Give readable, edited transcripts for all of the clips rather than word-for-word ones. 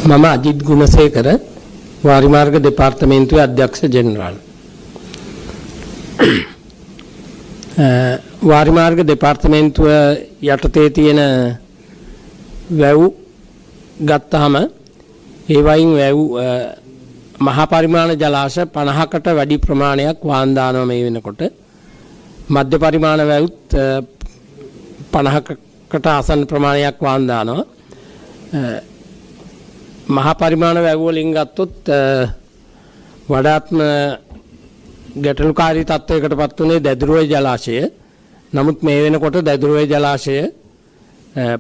මම අජිත් ගුණසේකර වාරිමාර්ග දෙපාර්තමේන්තුවේ අධ්‍යක්ෂ ජෙනරාල්. වාරිමාර්ග දෙපාර්තමේන්තුව යටතේ තියෙන වැව් ගත්තාම ඒ වයින් වැව් මහා පරිමාණ ජලාශ 50කට වැඩි ප්‍රමාණයක් වාන් දානවා මේ වෙනකොට. මධ්‍ය පරිමාණ වැව්ත් 50කට ආසන්න ප්‍රමාණයක් වාන් දානවා. මහා පරිමාණ වැව් වලින් ගත්තොත් වඩාත්ම ගැටලුකාරී තත්ත්වයකටපත් වුණේ දැදුරුවේ ජලාශය. නමුත් මේ වෙනකොට දැදුරුවේ ජලාශය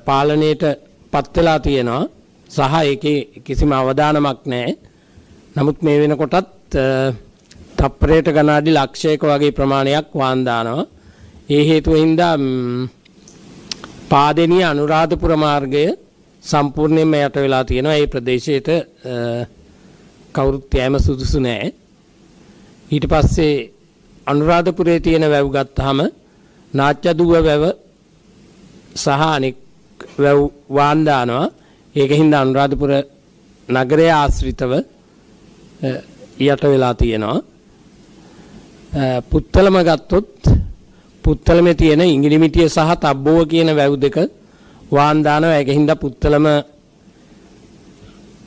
පාලනයට පත් වෙලා තියෙනවා සහ ඒකේ කිසිම අවදානමක් නැහැ. නමුත් මේ වෙනකොටත් තප්පරයට ගණාඩි ලක්ෂයක වගේ ප්‍රමාණයක් වාන් දානවා. ඒ හේතුව හින්දා පාදෙනිය අනුරාධපුර මාර්ගය සම්පූර්ණයෙන්ම යට වෙලා තියෙනවා. ඒ ප්‍රදේශයට කවුරුත් යෑම සුදුසු නැහැ. ඊට පස්සේ අනුරාධපුරයේ තියෙන වැව් ගත්තාම නාච්චදුව වැව සහ අනෙක් වැව් වාන් දානවා. ඒකින්ද අනුරාධපුර නගරය ආශ්‍රිතව යට වෙලා තියෙනවා. පුත්තලම ගත්තොත් පුත්තලමේ තියෙන ඉංගිලිමිටිය සහ තබ්බෝව කියන වැව් දෙක වාන් දානවා. ඒකින්ද පුත්තලම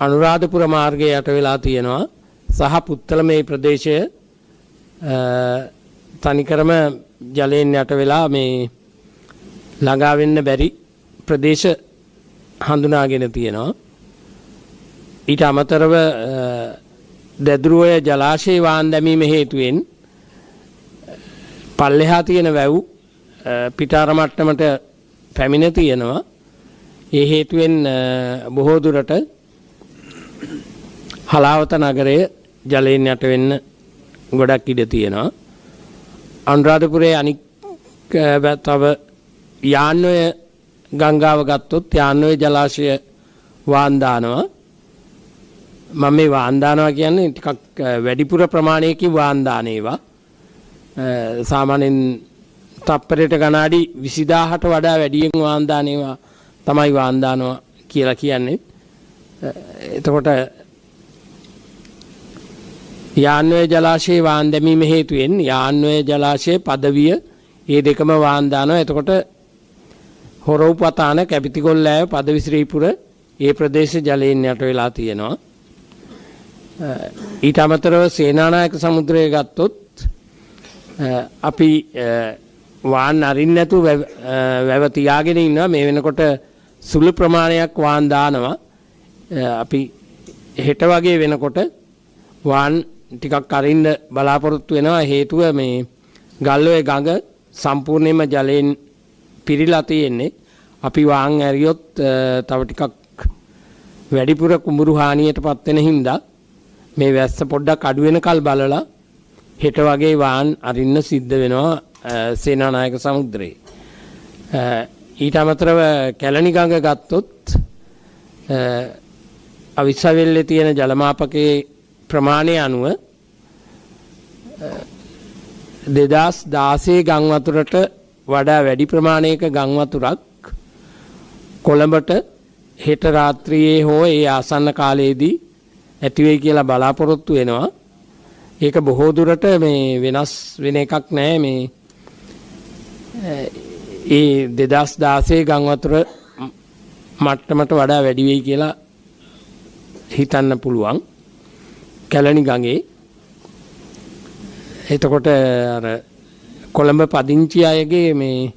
අනුරාධපුර මාර්ගයේ යට වෙලා තියෙනවා. සහ පුත්තලමේ ප්‍රදේශය තනිකරම ජලයෙන් යට වෙලා මේ ළඟා වෙන්න බැරි ප්‍රදේශ හඳුනාගෙන තියෙනවා. ඊට අමතරව දැදුරුවේ ජලාශයේ වාන් දැමීම හේතුවෙන් පල්ලෙහා තියෙන වැව් පිටාර මට්ටමට පැමිණ තියෙනවා. ඒ හේතුවෙන් බොහෝ දුරට හලාවත නගරය ජලයෙන් යට වෙන්න ගොඩක් ඉඩ තියෙනවා. අනුරාධපුරයේ අනික් තව යාන්වය ගංගාව ගත්තොත් යාන්වය ජලාශය වාන් දානවා. මම මේ වාන් දානවා කියන්නේ ටිකක් වැඩිපුර ප්‍රමාණයකින් වාන් දාන ඒවා. සාමාන්‍යයෙන් තප්පරයට ගණාඩි 20000ට වඩා වැඩියෙන් වාන් දාන ඒවා තමයි වාන් දානවා කියලා කියන්නේ. එතකොට යාන්වය ජලාශයේ වාන් දැමීම හේතුවෙන් යාන්වය ජලාශයේ පදවිය ඒ දෙකම වාන් දානවා. එතකොට හොරව්පතාන කැපිතිගොල්ලෑව පදවි ශ්‍රීපුර ඒ ප්‍රදේශ ජලයෙන් යට වෙලා තියෙනවා. ඊට අමතරව සේනානායක සමුද්‍රය ගත්තොත් අපි වාන් අරින්න නැතුව වැව තියාගෙන ඉන්නවා. මේ වෙනකොට සුළු ප්‍රමාණයක් වාන් දානවා. අපි හෙට වගේ වෙනකොට වාන් ටිකක් අරින්න බලාපොරොත්තු වෙනවා. හේතුව මේ ගල්ඔය ගඟ සම්පූර්ණයෙන්ම ජලයෙන් පිරීලා තියෙන්නේ. අපි වාන් ඇරියොත් තව ටිකක් වැඩිපුර කුඹුරු හානියටපත් වෙන හින්දා මේ වැස්ස පොඩ්ඩක් අඩු වෙනකල් බලලා හෙට වගේ වාන් අරින්න සිද්ධ වෙනවා සේනානායක සමුද්‍රයේ. ඊට අමතරව කැලණි ගඟ ගත්තොත් අවිස්සවෙල්ලේ තියෙන ජලමාපකයේ ප්‍රමාණය අනුව 2016 ගම් වතුරට වඩා වැඩි ප්‍රමාණයක ගම් වතුරක් කොළඹට හෙට රාත්‍රියේ හෝ ඒ ආසන්න කාලයේදී ඇති වෙයි කියලා බලාපොරොත්තු වෙනවා. ඒක බොහෝ දුරට මේ වෙනස් වෙන එකක් නෑ. මේ ඒ 2016 ගම් වතුර මට්ටමට වඩා වැඩි වෙයි කියලා හිතන්න පුළුවන් කැලණි ගඟේ. එතකොට අර කොළඹ පදිංචි අයගේ මේ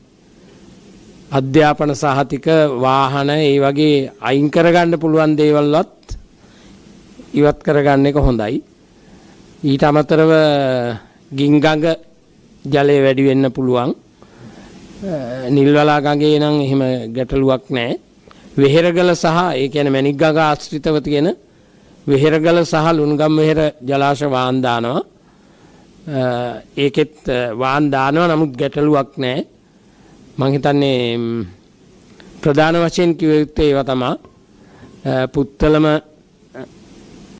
අධ්‍යාපන සහතික වාහන ඒ වගේ අයින් කරගන්න පුළුවන් දේවල්වත් ඉවත් කරගන්න එක හොඳයි. ඊට අමතරව ගින්ගඟ ජලය වැඩි වෙන්න පුළුවන්. නිල්වලා ගඟේ නම් එහෙම ගැටලුවක් නැහැ. වෙහෙරගල සහ ඒ කියන්නේ මැණික් ගඟ ආශ්‍රිතව තියෙන වෙහෙරගල සහ ලුණුගම් වෙහෙර ජලාශ වාන් දානවා. ඒකෙත් වාන් දානවා. නමුත් ගැටලුවක් නැහැ. මම හිතන්නේ ප්‍රධාන වශයෙන් කිව්ව යුත්තේ ඒවා තමයි. පුත්තලම